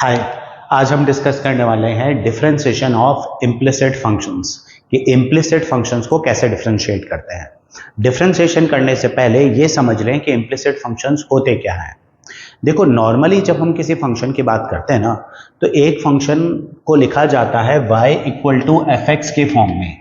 हाय, आज हम डिस्कस करने वाले हैं डिफरेंशिएशन ऑफ इम्प्लिसिट फंक्शंस कि इम्प्लिसिट फंक्शंस को कैसे डिफरेंशिएट करते हैं। डिफरेंशिएशन करने से पहले ये समझ लें कि इम्प्लिसिट फंक्शंस होते क्या हैं। देखो, नॉर्मली जब हम किसी फंक्शन की बात करते हैं ना, तो एक फंक्शन को लिखा जाता है y equal to f x के फॉर्म में।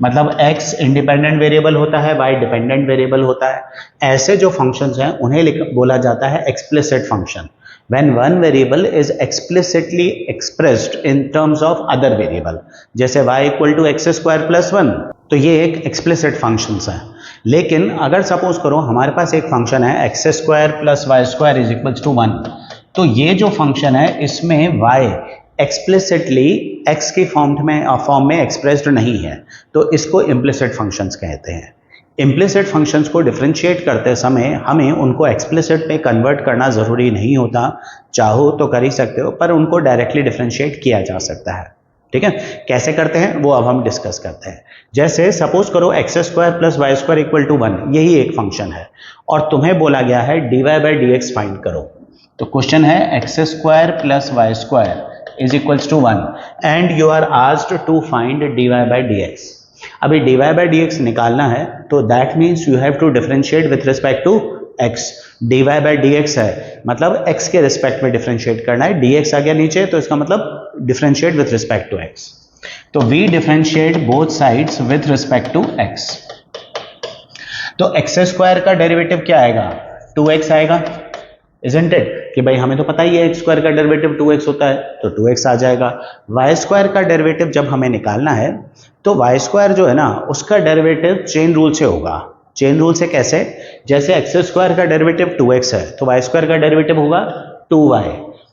मतलब x इंडिपेंडेंट वेरिएबल होता है, y डिपेंडेंट वेरिएबल होता है। ऐसे जो फंक्शंस हैं उन्हें बोला जाता है explicit function. When one variable is explicitly expressed in terms of other variable, जैसे y equal to x square plus 1, तो ये एक एक्सप्लिसिट फंक्शंस है। लेकिन अगर सपोज करो हमारे पास एक फंक्शन है x square plus y square is equal to 1, तो ये जो फंक्शन है इसमें y एक्सप्लिसिटली x की फॉर्म में एक्सप्रेस्ड नहीं है, तो इसको इम्प्लिसिट फंक्शंस कहते हैं। इम्प्लिसिट फंक्शंस को डिफरेंशिएट करते समय हमें उनको एक्सप्लिसिट में कन्वर्ट करना ज़रूरी नहीं होता। चाहो तो कर ही सकते हो, पर उनको डायरेक्टली डिफरेंशिएट किया जा सकता है। ठीक है, कैसे करते हैं वो अब हम डिस्कस करते हैं। जैसे सपोज करो x square plus y square equal to 1, यही एक फंक्शन है और तुम्हें बोला गया है dy by D x find करो। तो क्वेश्चन है x square plus y square is equals to 1 and you are asked to find dy by D x. अभी dy बाई डी एक्स निकालना है, तो that means you have to differentiate with respect to x। dy by D x है मतलब x के respect में differentiate करना है, dx आ गया नीचे, तो इसका मतलब differentiate with respect to x। तो we differentiate both sides with respect to x। तो एक्स स्क्वायर का डेरिवेटिव क्या आएगा? 2x आएगा, इजंट इट? कि भाई हमें तो पता ही है एक्स स्क्वायर का डेरिवेटिव 2x होता है, तो 2x आ जाएगा। वाई स्क्वायर का डेरिवेटिव जब हमें निकालना है, तो वाई स्क्वायर जो है ना, उसका डेरिवेटिव चेन रूल से होगा। चेन रूल से कैसे? जैसे एक्स स्क्वायर का डेरिवेटिव 2x है, तो वाई स्क्वायर का डेरिवेटिव होगा 2y,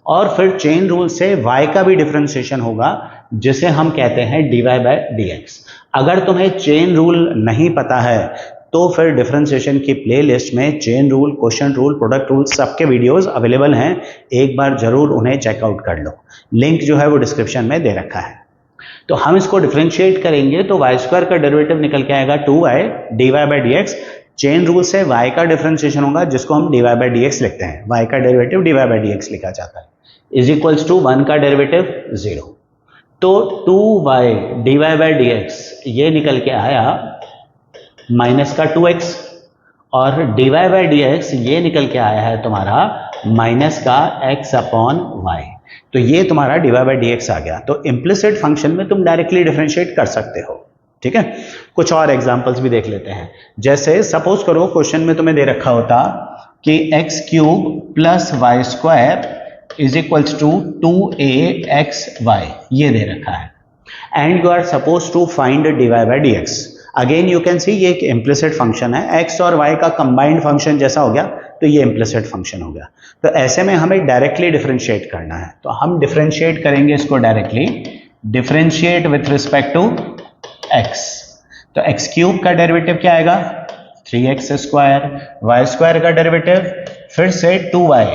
और फिर चेन रूल से y का भी डिफरेंशिएशन होगा, जिसे हम कहते हैं dy बाई डी एक्स। अगर तुम्हें चेन रूल नहीं पता है तो फिर डिफरेंशिएशन की प्लेलिस्ट में chain rule, quotient rule, product rule सबके वीडियोस अवेलेबल हैं, एक बार जरूर उन्हें चेकआउट कर लो। लिंक जो है वो डिस्क्रिप्शन में दे रखा है। तो हम इसको डिफरेंशिएट करेंगे तो वाई स्क्वायर का डेरिवेटिव निकल के आएगा 2y dy by D x. Chain rule से y का डिफरेंशिएशन होगा, जिसको हम dy बाई डी एक्स लिखते हैं। y का derivative dy by D x लिखा जाता है, इज इक्वल्स टू 1 का डेरिवेटिव 0। तो 2y dy by D x ये निकल के आया माइनस का 2x, और dy बाई डी एक्स ये निकल के आया है तुम्हारा माइनस का x अपॉन y। तो ये तुम्हारा dy बाई डी एक्स आ गया। तो इम्प्लिसिट फंक्शन में तुम डायरेक्टली डिफरेंशिएट कर सकते हो। ठीक है, कुछ और एग्जांपल्स भी देख लेते हैं। जैसे सपोज करो क्वेश्चन में तुम्हें दे रखा होता कि x cube plus y square is equals to 2axy, ये दे रखा है, and you are suppose to find dy by D x. Again you can see ये एक इम्प्लिसिट फंक्शन है, x और y का कंबाइंड फंक्शन जैसा हो गया, तो ये इम्प्लिसिट फंक्शन हो गया। तो ऐसे में हमें डायरेक्टली डिफरेंशिएट करना है, तो हम डिफरेंशिएट करेंगे इसको directly, differentiate with respect to x। तो x क्यूब का डेरिवेटिव क्या आएगा? 3x स्क्वायर, y स्क्वायर का डेरिवेटिव फिर से 2y,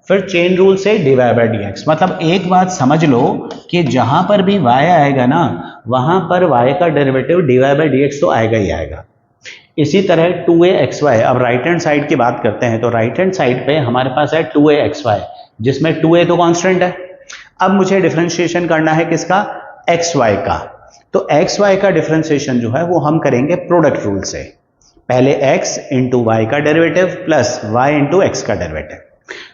फिर चेन रूल से dy बाई डी एक्स। मतलब एक बात समझ लो कि जहां पर भी y आएगा ना, वहां पर y का derivative dy by D x तो आएगा ही आएगा। इसी तरह 2axy, अब राइट हैंड साइड की बात करते हैं, तो राइट हैंड साइड पे हमारे पास है 2axy, जिसमें 2a तो कांस्टेंट है। अब मुझे डिफरेंशिएशन करना है किसका? xy का। तो xy का डिफरेंशिएशन जो है वो हम करेंगे प्रोडक्ट रूल से। पहले x इंटू वाई का derivative plus y into x का डेरिवेटिव।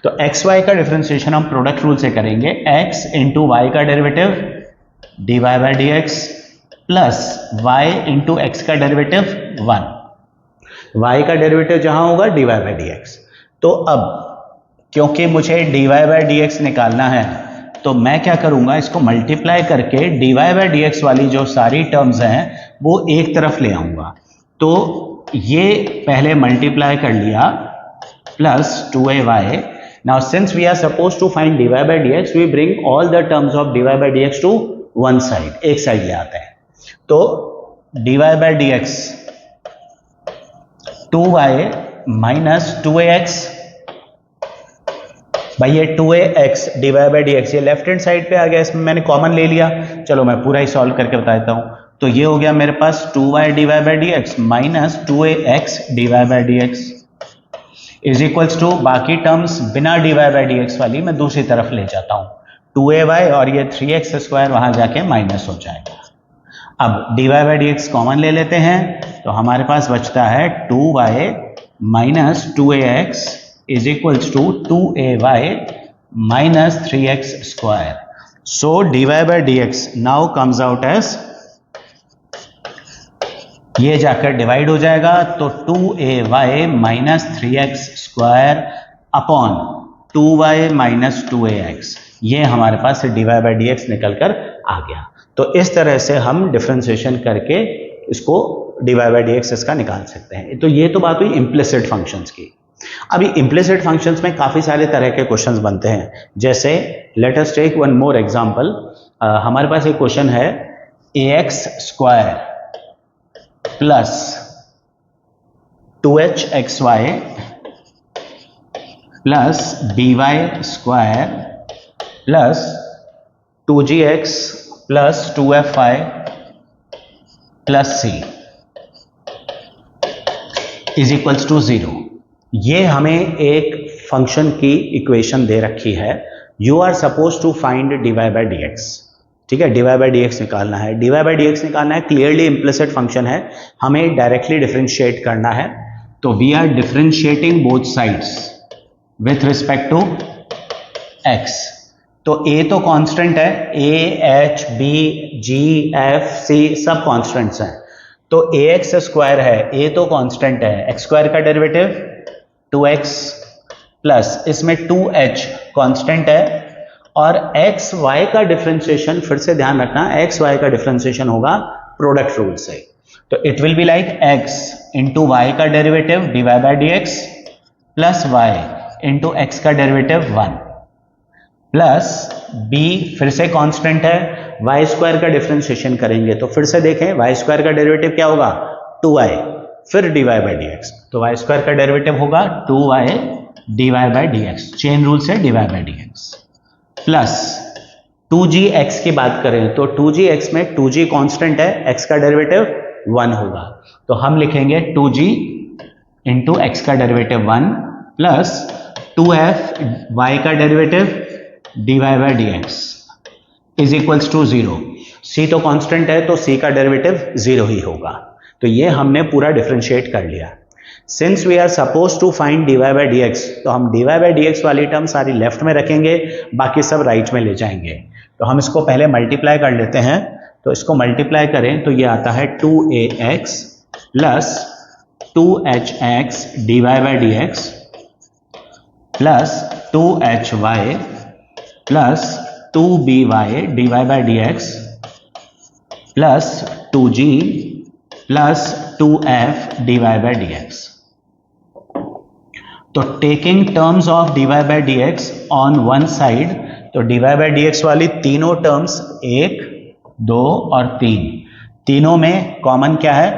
तो xy का डिफरेंशिएशन हम प्रोडक्ट रूल से करेंगे, x इंटू वाई का derivative dy by D x plus y into x का डेरिवेटिव 1। y का डेरिवेटिव जहां होगा dy बाई डी एक्स। तो अब क्योंकि मुझे dy बाई डी एक्स निकालना है, तो मैं क्या करूंगा, इसको मल्टीप्लाई करके dy बाई डी एक्स वाली जो सारी टर्म्स हैं वो एक तरफ ले आऊंगा। तो ये पहले मल्टीप्लाई कर लिया plus 2ay. Now since we are supposed to find dy by dx, we bring all the terms of dy by dx to one side, एक साइड ले आते हैं। तो dy by dx 2y minus 2ax, भाई ये 2ax dy by dx ये left hand side पे आ गया, इसमें मैंने कॉमन ले लिया। चलो मैं पूरा ही सॉल्व करके बता देता हूं। तो ये हो गया मेरे पास 2y dy by dx minus 2ax dy by dx is equals to, बाकी टर्म्स बिना dy बाई डी एक्स वाली मैं दूसरी तरफ ले जाता हूं, 2ay और ये 3x स्क्वायर वहां जाके माइनस हो जाएगा। अब dy by D x common ले लेते हैं तो हमारे पास बचता है 2y minus 2ax is equals to 2ay minus 3x square. So dy by D x now comes out as, ये जाकर डिवाइड हो जाएगा तो 2ay minus 3x square upon 2y minus 2ax, ये हमारे पास dy बाई डी एक्स निकल कर आ गया। तो इस तरह से हम डिफरेंशिएशन करके इसको dy बाई डी एक्स इसका निकाल सकते हैं। तो ये तो बात हुई इम्प्लिसिट फंक्शंस की। अभी इम्प्लिसिट फंक्शंस में काफ़ी सारे तरह के क्वेश्चंस बनते हैं, जैसे let us take one more example. हमारे पास एक क्वेश्चन है ax square plus 2hxy plus by square plus 2gx plus 2fy plus c is equals to 0। ये हमें एक फंक्शन की इक्वेशन दे रखी है। You are suppose to find dy by D x. ठीक है, dy बाई डी एक्स निकालना है। dy बाई डी एक्स निकालना है, क्लियरली इम्प्लिसिट फंक्शन है, हमें डायरेक्टली डिफरेंशिएट करना है। तो we are differentiating both sides with respect to x। तो a तो कांस्टेंट है, a h b g f c सब कांस्टेंट्स हैं। तो ax स्क्वायर है, a तो कांस्टेंट है, x स्क्वायर का डेरिवेटिव 2x प्लस इसमें 2h कांस्टेंट है, और x y का डिफरेंशिएशन फिर से ध्यान रखना, x y का डिफरेंशिएशन होगा प्रोडक्ट रूल से। तो it will be like x into y का derivative dy by D x plus y into x का डेरिवेटिव 1 प्लस b फिर से कांस्टेंट है, y स्क्वायर का डिफरेंशिएशन करेंगे तो फिर से देखें y स्क्वायर का डेरिवेटिव क्या होगा 2y, फिर dy बाई डी एक्स। तो y स्क्वायर का डेरिवेटिव होगा 2y dy by D x, chain rule से dy by D x plus 2gx की बात करें तो 2gx में 2g कांस्टेंट है, x का डेरिवेटिव 1 होगा। तो हम लिखेंगे 2g इंटू x का डेरिवेटिव 1 प्लस 2f y का derivative dy by D x is equals to 0। c तो कांस्टेंट है तो c का डेरिवेटिव 0 ही होगा। तो ये हमने पूरा डिफरेंशिएट कर लिया। Since we are suppose to find dy by D x, तो हम dy बाई डी एक्स वाली टर्म सारी लेफ्ट में रखेंगे, बाकी सब राइट में ले जाएंगे। तो हम इसको पहले मल्टीप्लाई कर लेते हैं। तो इसको मल्टीप्लाई करें तो ये आता है 2ax plus 2hx dy by D x plus 2hy plus 2by dy by D x plus 2g plus 2f dy by D x. तो taking terms of dy by D x on one side, तो dy by D x वाली तीनों terms 1 2 और 3, तीनों में common क्या है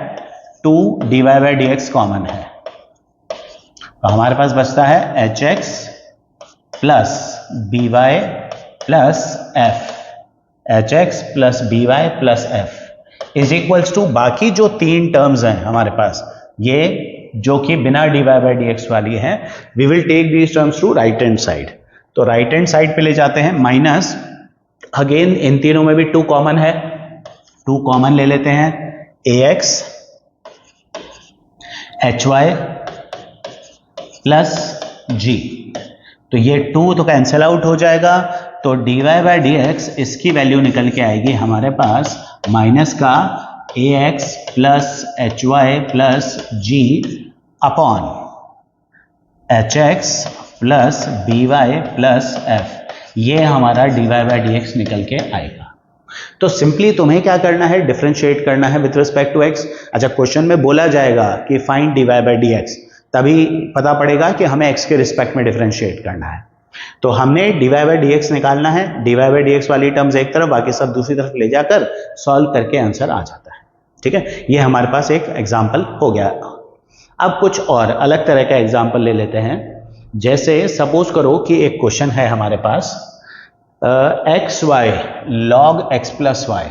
2 dy by D x common है। तो हमारे पास बचता है hx plus by plus f, hx plus by plus f is equals to बाकी जो 3 टर्म्स हैं हमारे पास, ये जो कि बिना dy बाई डी एक्स वाली है, we will take these terms to right hand side. तो राइट हैंड साइड पे ले जाते हैं, माइनस अगेन इन तीनों में भी 2 कॉमन है, 2 कॉमन ले लेते हैं, ax hy प्लस g। तो ये 2 तो कैंसिल आउट हो जाएगा। तो dy बाई डी एक्स इसकी वैल्यू निकल के आएगी हमारे पास माइनस का ax plus hy plus g upon hx plus by plus f, ये हमारा dy बाई डी एक्स निकल के आएगा। तो सिंपली तुम्हें क्या करना है, डिफरेंशिएट करना है विथ रिस्पेक्ट टू x। अच्छा, क्वेश्चन में बोला जाएगा कि find dy by D x, तभी पता पड़ेगा कि हमें x के रिस्पेक्ट में डिफरेंशिएट करना है। तो हमने dy बाई डी एक्स निकालना है, dy बाई डी एक्स वाली टर्म्स एक तरफ, बाकी सब दूसरी तरफ ले जाकर सॉल्व करके आंसर आ जाता है। ठीक है, ये हमारे पास एक एग्जाम्पल हो गया। अब कुछ और अलग तरह का एग्जाम्पल ले लेते हैं। जैसे सपोज करो कि एक क्वेश्चन है हमारे पास x y log x plus y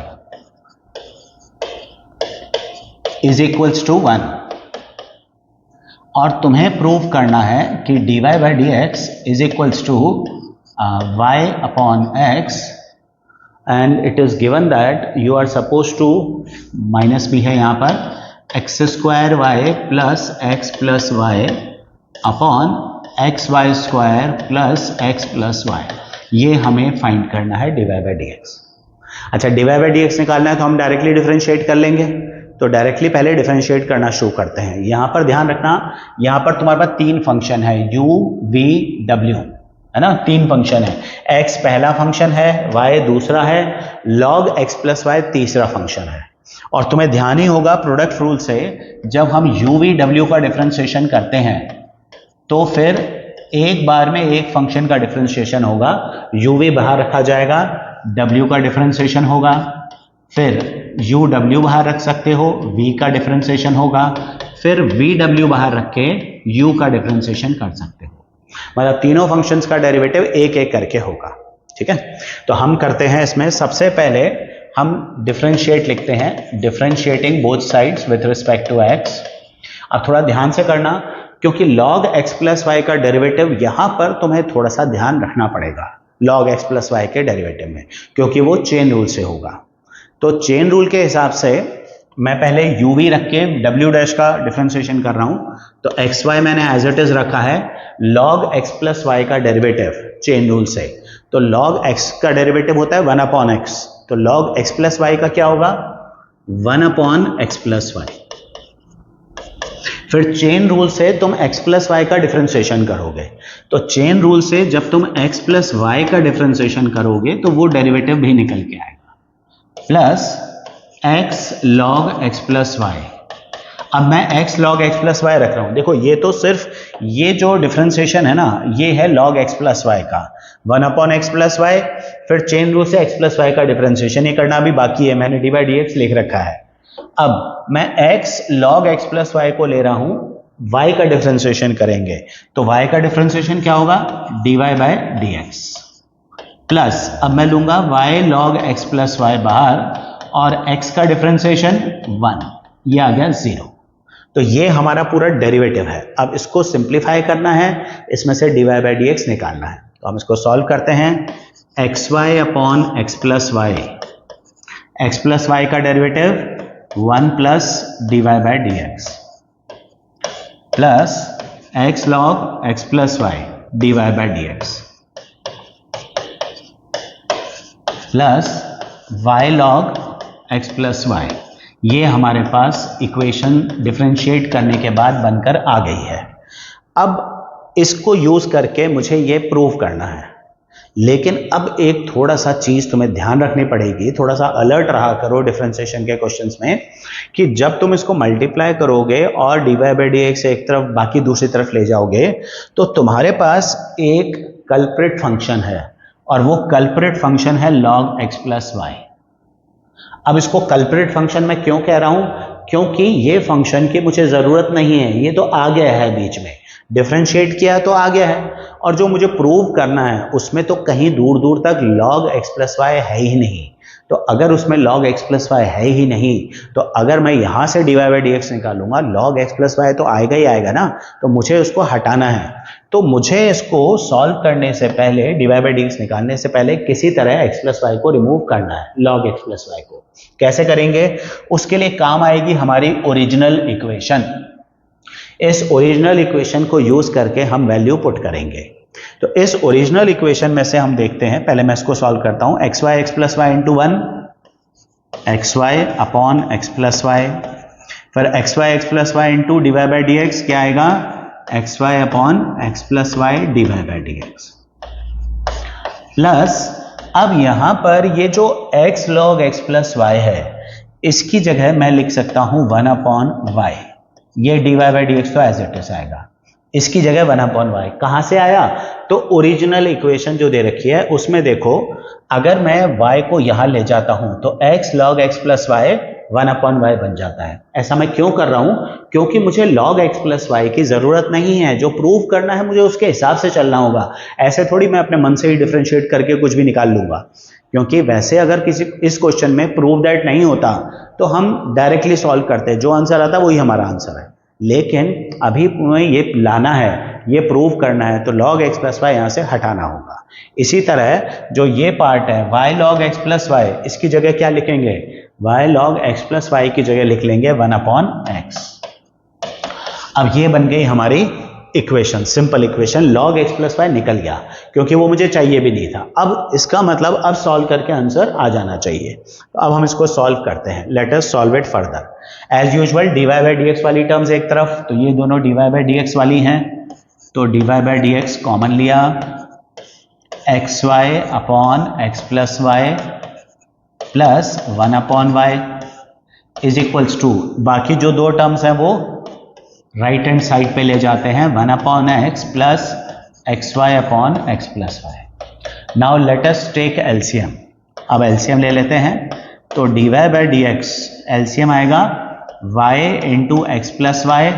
is equals to 1, और तुम्हें प्रूव करना है कि dy by D x is equals to y upon x and it is given that you are supposed to minus भी है यहाँ पर x square y plus x plus y upon x y square plus x plus y, ये हमें find करना है dy by D x. अच्छा, dy by D x निकालना है तो हम डायरेक्टली डिफरेंशिएट कर लेंगे, तो डायरेक्टली पहले डिफरेंशिएट करना शुरू करते हैं। यहां पर ध्यान रखना, यहां पर तुम्हारे पास तीन फंक्शन है u v w, है ना, तीन फंक्शन है। x पहला फंक्शन है, y दूसरा है, log x प्लस वाई तीसरा फंक्शन है। और तुम्हें ध्यान ही होगा प्रोडक्ट रूल से जब हम u v w का डिफरेंशिएशन करते हैं तो फिर एक बार में एक फंक्शन का डिफरेंशिएशन होगा, u v बाहर रखा जाएगा, w का डिफरेंशिएशन होगा, फिर u w बाहर रख सकते हो, v का डिफरेंशिएशन होगा, फिर v w बाहर रख के u का डिफरेंशिएशन कर सकते हो। मतलब तीनों फंक्शंस का डेरिवेटिव एक एक करके होगा। ठीक है, तो हम करते हैं इसमें सबसे पहले हम डिफरेंशिएट लिखते हैं, differentiating both sides with respect to x। अब थोड़ा ध्यान से करना क्योंकि log x प्लस वाई का डेरिवेटिव यहां पर तुम्हें थोड़ा सा ध्यान रखना पड़ेगा log x प्लस वाई के डेरिवेटिव में, क्योंकि वो चेन रूल से होगा। तो चेन रूल के हिसाब से मैं पहले u v रख के w डैश का डिफरेंशिएशन कर रहा हूं, तो x y मैंने एज इट इज रखा है, log x प्लस वाई का डेरिवेटिव चेन रूल से, तो log x का डेरिवेटिव होता है 1 अपॉन x, तो log x प्लस वाई का क्या होगा 1 अपॉन x प्लस वाई। फिर चेन रूल से तुम x प्लस वाई का डिफरेंशिएशन करोगे, तो चेन रूल से जब तुम x प्लस वाई का डिफरेंशिएशन करोगे तो वो डेरिवेटिव भी निकल के आएगा, plus x log x plus y. अब मैं x log x plus y रख रहा हूं, देखो ये तो सिर्फ ये जो डिफरेंशिएशन है ना, ये है log x प्लस वाई का 1 अपॉन x प्लस वाई, फिर चेन रूल से x प्लस वाई का डिफरेंशिएशन ये करना अभी बाकी है, मैंने डी बाई डी एक्स लिख रखा है। अब मैं x log x plus y को ले रहा हूं, y का डिफरेंशिएशन करेंगे, तो y का डिफरेंशिएशन क्या होगा dy by D x, plus अब मैं लूंगा y log x plus y बाहर और x का डिफरेंशिएशन 1, ये आ गया 0। तो ये हमारा पूरा डेरिवेटिव है। अब इसको सिंप्लीफाई करना है, इसमें से dy बाई डी एक्स निकालना है, तो हम इसको सॉल्व करते हैं। X y upon x plus y, x plus y का derivative 1 plus dy by D x, plus x log x plus y dy by D x, plus y log x plus y. ये हमारे पास equation differentiate करने के बाद बनकर आ गई है। अब इसको यूज करके मुझे ये प्रूव करना है, लेकिन अब एक थोड़ा सा चीज तुम्हें ध्यान रखनी पड़ेगी, थोड़ा सा अलर्ट रहा करो डिफरेंशिएशन के क्वेश्चंस में, कि जब तुम इसको मल्टीप्लाई करोगे और dy बाई डी एक्स एक तरफ बाकी दूसरी तरफ ले जाओगे तो तुम्हारे पास एक कल्प्रिट फंक्शन है और वो कल्प्रिट फंक्शन है log x प्लस वाई। अब इसको कल्प्रिट फंक्शन मैं क्यों कह रहा हूं, क्योंकि ये फंक्शन की मुझे जरूरत नहीं है, ये तो आ गया है बीच में, डिफरेंशिएट किया तो आ गया है, और जो मुझे प्रूव करना है उसमें तो कहीं दूर दूर तक log x प्लस वाई है ही नहीं। तो अगर उसमें log x प्लस वाई है ही नहीं, तो अगर मैं यहां से dy बाई डी एक्स निकालूंगा, log x प्लस वाई तो आएगा ही आएगा ना, तो मुझे उसको हटाना है। तो मुझे इसको सॉल्व करने से पहले, dy बाई डी एक्स निकालने से पहले किसी तरह x प्लस वाई को रिमूव करना है, log x प्लस वाई को। कैसे करेंगे, उसके लिए काम आएगी हमारी ओरिजिनल इक्वेशन। इस ओरिजिनल इक्वेशन को यूज करके हम वैल्यू पुट करेंगे। तो इस ओरिजिनल इक्वेशन में से हम देखते हैं, पहले मैं इसको सॉल्व करता हूं, x y x plus y into 1, x y upon x plus y, फिर x y x plus y into d y by D x, क्या आएगा x y upon x plus y d y by D x, plus अब यहां पर ये जो x log x plus y है, इसकी जगह मैं लिख सकता हूं 1 अपॉन वाई, ये dy बाई डी एक्स तो एज इट इज आएगा, इसकी जगह 1 अपॉन वाई। कहां से आया, तो ओरिजिनल इक्वेशन जो दे रखी है उसमें देखो, अगर मैं y को यहां ले जाता हूं तो x log x plus y 1 upon y बन जाता है। ऐसा मैं क्यों कर रहा हूं, क्योंकि मुझे log x प्लस वाई की जरूरत नहीं है, जो प्रूव करना है मुझे उसके हिसाब से चलना होगा। ऐसे थोड़ी मैं अपने मन से ही डिफरेंशिएट करके कुछ भी निकाल लूंगा, क्योंकि वैसे अगर किसी इस क्वेश्चन में प्रूव दैट नहीं होता तो हम डायरेक्टली सॉल्व करते, जो आंसर आता वही हमारा आंसर है। लेकिन अभी तुम्हें ये लाना है ये प्रूव करना है तो log x प्लस वाई यहाँ से हटाना होगा। इसी तरह जो ये पार्ट है y log x plus y, इसकी जगह क्या लिखेंगे, y log x plus y की जगह लिख लेंगे 1/x। अब ये बन गई हमारी equation, simple equation. log x plus y निकल गया क्योंकि वो मुझे चाहिए भी नहीं था। अब इसका मतलब अब सॉल्व करके आंसर आ जाना चाहिए। तो अब हम इसको सॉल्व करते हैं। Let us solve it further. As usual dy by dx वाली टर्म्स एक तरफ, तो ये दोनों dy बाई dx वाली हैं, तो dy बाई dx कॉमन लिया, xy upon x plus y plus 1/y is equals to, बाकी जो दो टर्म्स हैं वो राइट हैंड साइड पे ले जाते हैं, 1/x plus xy upon x plus y. Now let us take LCM. अब एलसीएम ले लेते हैं, तो dy बाई dx एलसीएम आएगा y into x plus y,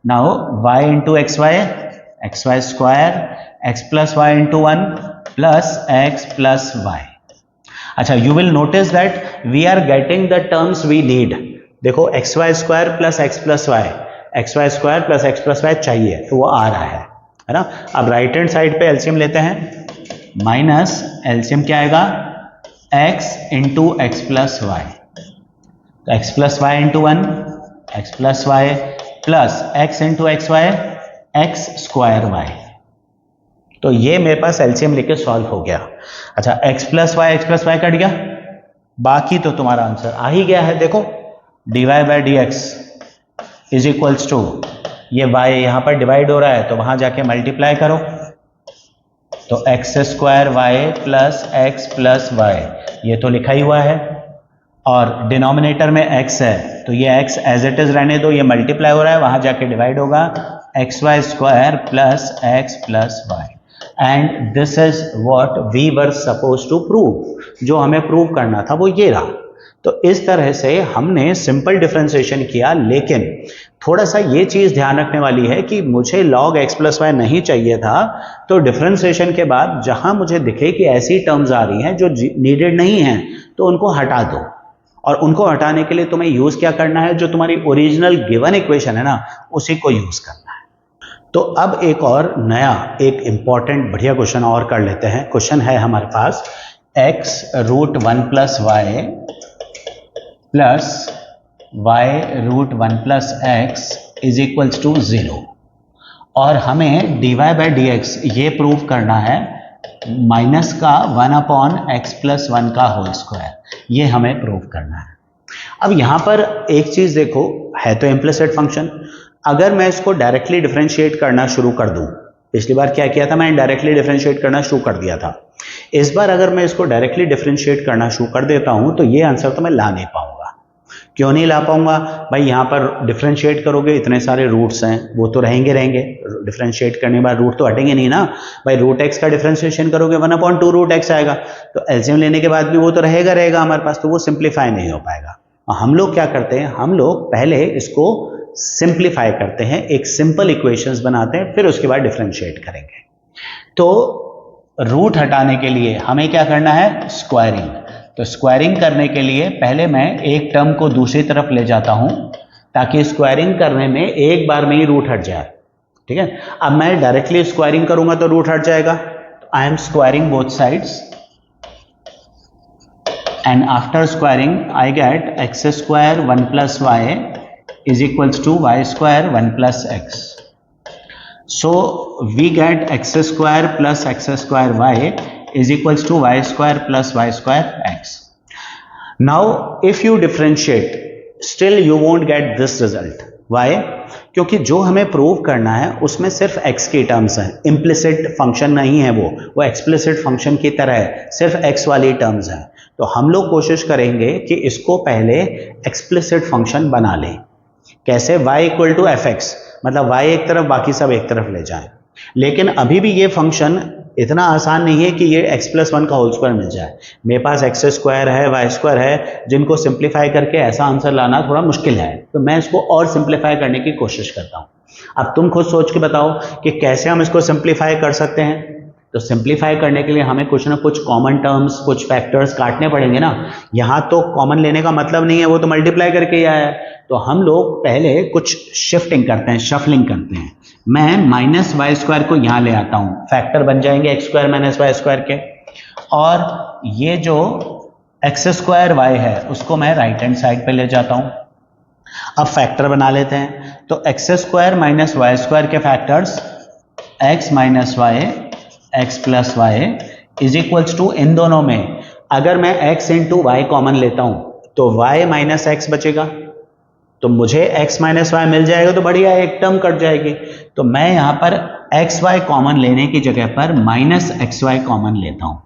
now y into x y square, x plus y into 1 plus x plus y. अच्छा, you will notice that we are getting the terms we need. देखो x y square plus x plus y, x y square plus x plus y चाहिए, तो वो आ रहा है ना। अब राइट हैंड साइड पे एलसीएम लेते हैं, माइनस एलसीएम क्या आएगा, x into x plus y, तो x plus y into 1 x plus y plus x into x y x square y. तो ये मेरे पास एलसीएम लेके सॉल्व हो गया। अच्छा, एक्स प्लस वाई कट गया, बाकी तो तुम्हारा आंसर आ ही गया है। देखो dy by D x is equals to, ये y यहां पर डिवाइड हो रहा है तो वहां जाके मल्टीप्लाई करो, तो x square y plus x plus y, ये तो लिखा ही हुआ है, और डिनोमिनेटर में x है तो ये x एज इट इज रहने दो, ये मल्टीप्लाई हो रहा है, वहां जाके डिवाइड होगा, x y square plus x plus y. And this is what we were suppose to prove. जो हमें प्रूव करना था वो ये रहा। तो इस तरह से हमने सिंपल डिफरेंशिएशन किया, लेकिन थोड़ा सा ये चीज ध्यान रखने वाली है कि मुझे log x प्लस वाई नहीं चाहिए था, तो डिफरेंशिएशन के बाद जहां मुझे दिखे कि ऐसी टर्म्स आ रही हैं जो नीडेड नहीं हैं, तो उनको हटा दो। और उनको हटाने के लिए तुम्हें यूज क्या करना है, जो तुम्हारी ओरिजिनल गिवन इक्वेशन है ना, उसी को यूज करना है। तो अब एक और नया एक इंपॉर्टेंट बढ़िया क्वेश्चन और कर लेते हैं। क्वेश्चन है हमारे पास x रूट 1 प्लस वाई प्लस y root 1 plus x is equals to 0, और हमें dy बाई डी एक्स ये प्रूव करना है माइनस का 1/x प्लस 1 का होल स्क्वायर, ये हमें प्रूव करना है। अब यहां पर एक चीज देखो, है तो इम्प्लिसिट फंक्शन, अगर मैं इसको डायरेक्टली डिफरेंशिएट करना शुरू कर दूं, पिछली बार क्या किया था, मैंने डायरेक्टली डिफरेंशिएट करना शुरू कर दिया था। इस बार अगर मैं इसको डायरेक्टली डिफरेंशिएट करना शुरू कर देता हूं तो ये आंसर तो मैं ला नहीं पाऊंगा। क्यों नहीं ला पाऊंगा भाई, यहां पर डिफरेंशिएट करोगे इतने सारे रूट्स हैं, वो तो रहेंगे, डिफरेंशिएट करने के बाद रूट तो हटेंगे नहीं ना भाई। रूट एक्स का डिफरेंशिएशन करोगे 1/2 रूट एक्स आएगा, तो एलसीएम लेने के बाद भी वो तो रहेगा हमारे पास, तो वो सिंप्लीफाई नहीं हो पाएगा। हम लोग क्या करते हैं, हम लोग पहले इसको सिंप्लीफाई करते हैं, एक सिंपल इक्वेशंस बनाते हैं, फिर उसके बाद डिफरेंशिएट करेंगे। तो रूट हटाने के लिए हमें क्या करना है, स्क्वायरिंग। तो स्क्वायरिंग करने के लिए पहले मैं एक टर्म को दूसरी तरफ ले जाता हूं, ताकि स्क्वायरिंग करने में एक बार में ही रूट हट जाए। ठीक है, अब मैं डायरेक्टली स्क्वायरिंग करूंगा तो रूट हट जाएगा। I am squaring both sides, and after squaring I get x square 1 plus y is equals to y square 1 plus x. So we get x square plus x square y is equals to y square plus y square x. Now if you differentiate, still you won't get this result. Why? क्योंकि जो हमें prove करना है उसमें सिर्फ x की terms हैं, implicit function नहीं है, वो एक्सप्लिसिट फंक्शन की तरह है, सिर्फ x वाली टर्म्स हैं। तो हम लोग कोशिश करेंगे कि इसको पहले एक्सप्लिसिट फंक्शन बना लें। कैसे, y equal to f x, मतलब y एक तरफ बाकी सब एक तरफ ले जाएं। लेकिन अभी भी ये फंक्शन इतना आसान नहीं है कि ये x प्लस 1 का होल स्क्वायर मिल जाए। मेरे पास एक्स स्क्वायर है, वाई स्क्वायर है, जिनको सिंप्लीफाई करके ऐसा आंसर लाना थोड़ा मुश्किल है, तो मैं इसको और सिंप्लीफाई करने की कोशिश करता हूं। अब तुम खुद सोच के बताओ कि कैसे हम इसको सिंप्लीफाई कर सकते हैं। तो सिंप्लीफाई करने के लिए हमें कुछ ना कुछ कॉमन टर्म्स, कुछ फैक्टर्स काटने पड़ेंगे ना। यहाँ तो कॉमन लेने का मतलब नहीं है, वो तो मल्टीप्लाई करके ही आया है। तो हम लोग पहले कुछ शिफ्टिंग करते हैं, शफलिंग करते हैं। मैं माइनस वाई स्क्वायर को यहाँ ले आता हूँ, फैक्टर बन जाएंगे x square minus y square के, और ये जो एक्स स्क्वायर वाई है उसको मैं राइट हैंड साइड पे ले जाता हूँ। अब फैक्टर बना लेते हैं। तो x square minus y square के factors x minus y, x plus y is equals to, इन दोनों में अगर मैं x इंटू वाई कॉमन लेता हूं तो y माइनस एक्स बचेगा, तो मुझे x माइनस वाई मिल जाएगा, तो बढ़िया, एक टर्म कट जाएगी। तो मैं यहां पर एक्स वाई कॉमन लेने की जगह पर माइनस एक्स वाई कॉमन लेता हूं,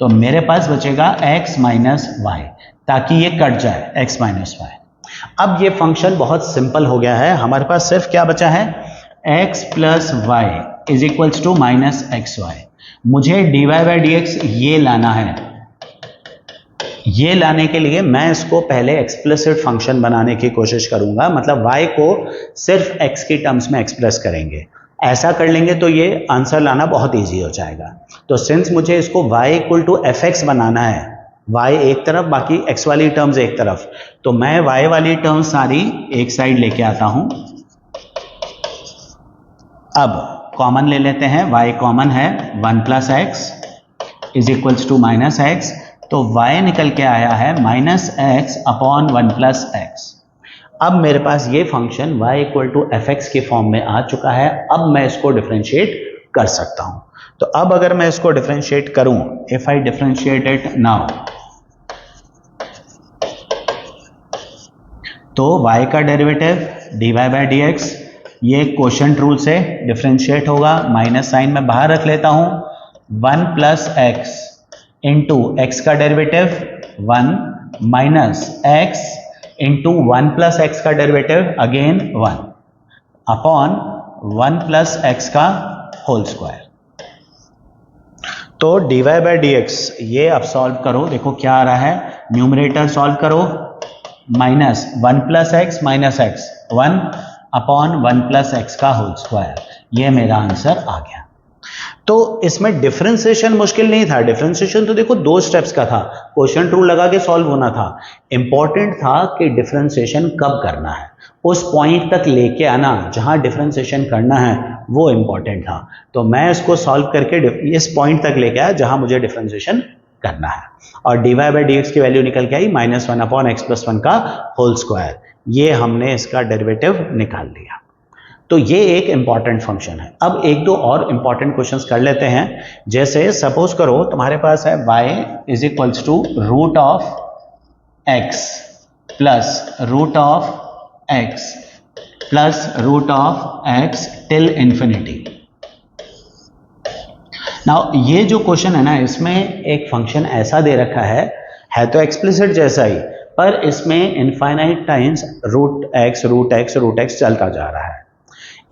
तो मेरे पास बचेगा x माइनस वाई, ताकि ये कट जाए x माइनस वाई। अब ये फंक्शन बहुत सिंपल हो गया है, हमारे पास सिर्फ क्या बचा है, x plus y is equals to minus x y. मुझे dy बाई डी एक्स ये लाना है। ये लाने के लिए मैं इसको पहले एक्सप्लिसिट फंक्शन बनाने की कोशिश करूंगा, मतलब y को सिर्फ x की टर्म्स में एक्सप्रेस करेंगे। ऐसा कर लेंगे तो ये आंसर लाना बहुत ईजी हो जाएगा। तो सिंस मुझे इसको y equal to f x बनाना है, y एक तरफ बाकी x वाली टर्म्स एक तरफ, तो मैं y वाली टर्म्स सारी एक साइड लेके आता हूं। अब कॉमन ले लेते हैं, y कॉमन है, 1 plus x is equals to minus x, तो y निकल के आया है minus x upon 1 plus x. अब मेरे पास ये function y equal to f x के फॉर्म में आ चुका है। अब मैं इसको डिफरेंशिएट कर सकता हूं। तो अब अगर मैं इसको डिफरेंशिएट करूं, if I differentiate it now, तो y का derivative dy by D x, ये क्वोशिएंट रूल से डिफरेंशिएट होगा। माइनस साइन में बाहर रख लेता हूं, 1 प्लस एक्स इंटू एक्स का derivative 1 minus x into 1 plus x का derivative again 1 upon 1 plus x का होल स्क्वायर। तो dy बाई डी एक्स ये अब सॉल्व करो, देखो क्या आ रहा है, न्यूमरेटर सॉल्व करो, minus 1 plus x minus x 1 upon 1 plus x का होल स्क्वायर, ये मेरा आंसर आ गया। तो इसमें डिफरेंशिएशन मुश्किल नहीं था। डिफरेंशिएशन तो देखो 2 स्टेप्स का था, क्वोशिएंट रूल लगा के सॉल्व होना था। इंपॉर्टेंट था कि डिफरेंशिएशन कब करना है, उस पॉइंट तक लेके आना जहां डिफरेंशिएशन करना है, वो इंपॉर्टेंट था। तो मैं इसको सॉल्व करके इस पॉइंट तक लेके आया जहां मुझे डिफरेंशिएशन करना है, और dy बाई डी एक्स की वैल्यू निकल के आई माइनस 1 अपॉन एक्स प्लस 1 का होल स्क्वायर। ये हमने इसका डेरिवेटिव निकाल लिया। तो ये एक इंपॉर्टेंट फंक्शन है। अब एक दो और इंपॉर्टेंट क्वेश्चंस कर लेते हैं। जैसे सपोज करो तुम्हारे पास है y is equals to root of x plus root of x plus root of x till infinity. Now ये जो क्वेश्चन है ना, इसमें एक फंक्शन ऐसा दे रखा है तो एक्सप्लिसिट जैसा ही, पर इसमें इनफाइनाइट टाइम्स रूट एक्स चलता जा रहा है।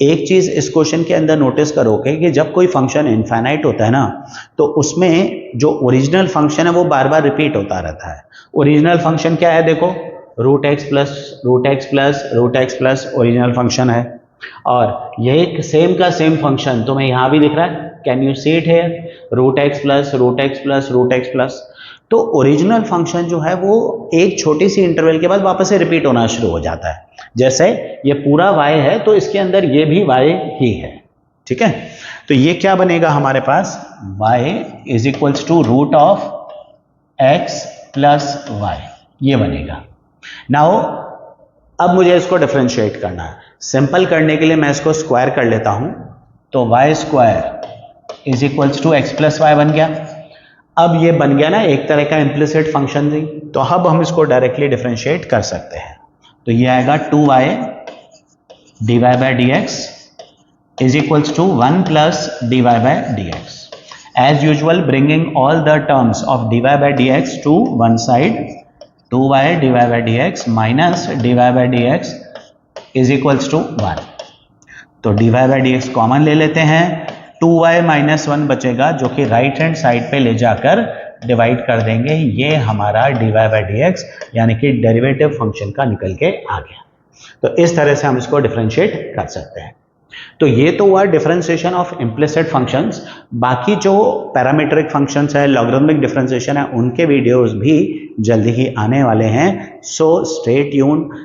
एक चीज इस क्वेश्चन के अंदर नोटिस करोगे कि जब कोई फंक्शन इनफाइनाइट होता है ना, तो उसमें जो ओरिजिनल फंक्शन है वो बार बार रिपीट होता रहता है। ओरिजिनल फंक्शन क्या है, देखो, root x plus root x plus root x plus original function है, और यही सेम का सेम फंक्शन तुम्हें यहां भी दिख रहा है। Can you see it here, root x plus root x plus root x plus. तो ओरिजिनल फंक्शन जो है वो एक छोटी सी इंटरवल के बाद वापस से रिपीट होना शुरू हो जाता है। जैसे ये पूरा y है तो इसके अंदर ये भी y ही है, ठीक है। तो ये क्या बनेगा हमारे पास, y is equals to root of x plus y, ये बनेगा। नाउ अब मुझे इसको डिफरेंशिएट करना है। सिंपल करने के लिए मैं इसको स्क्वायर कर लेता हूं, तो y square is equals to x plus y बन गया। अब ये बन गया ना एक तरह का इम्प्लिसिट फंक्शन थी, तो अब हम इसको डायरेक्टली डिफरेंशिएट कर सकते हैं। तो ये आएगा 2y dy by D x is equals to 1 plus dy by D x. As usual bringing all the terms of dy by D x to one side, 2y dy by D x minus dy by D x is equals to 1। तो dy by D x common ले लेते हैं, 2y minus 1 बचेगा जो कि right hand side पे ले जाकर डिवाइड कर देंगे। ये हमारा dy बाई डी एक्स यानी कि डेरिवेटिव फंक्शन का निकल के आ गया। तो इस तरह से हम इसको डिफरेंशिएट कर सकते हैं। तो ये तो हुआ डिफरेंशिएशन ऑफ इम्प्लिसिट फंक्शंस। बाकी जो पैरामीट्रिक फंक्शंस है, लॉगरिथमिक डिफरेंशिएशन है, उनके वीडियोस भी जल्दी ही आने वाले हैं। So stay tuned.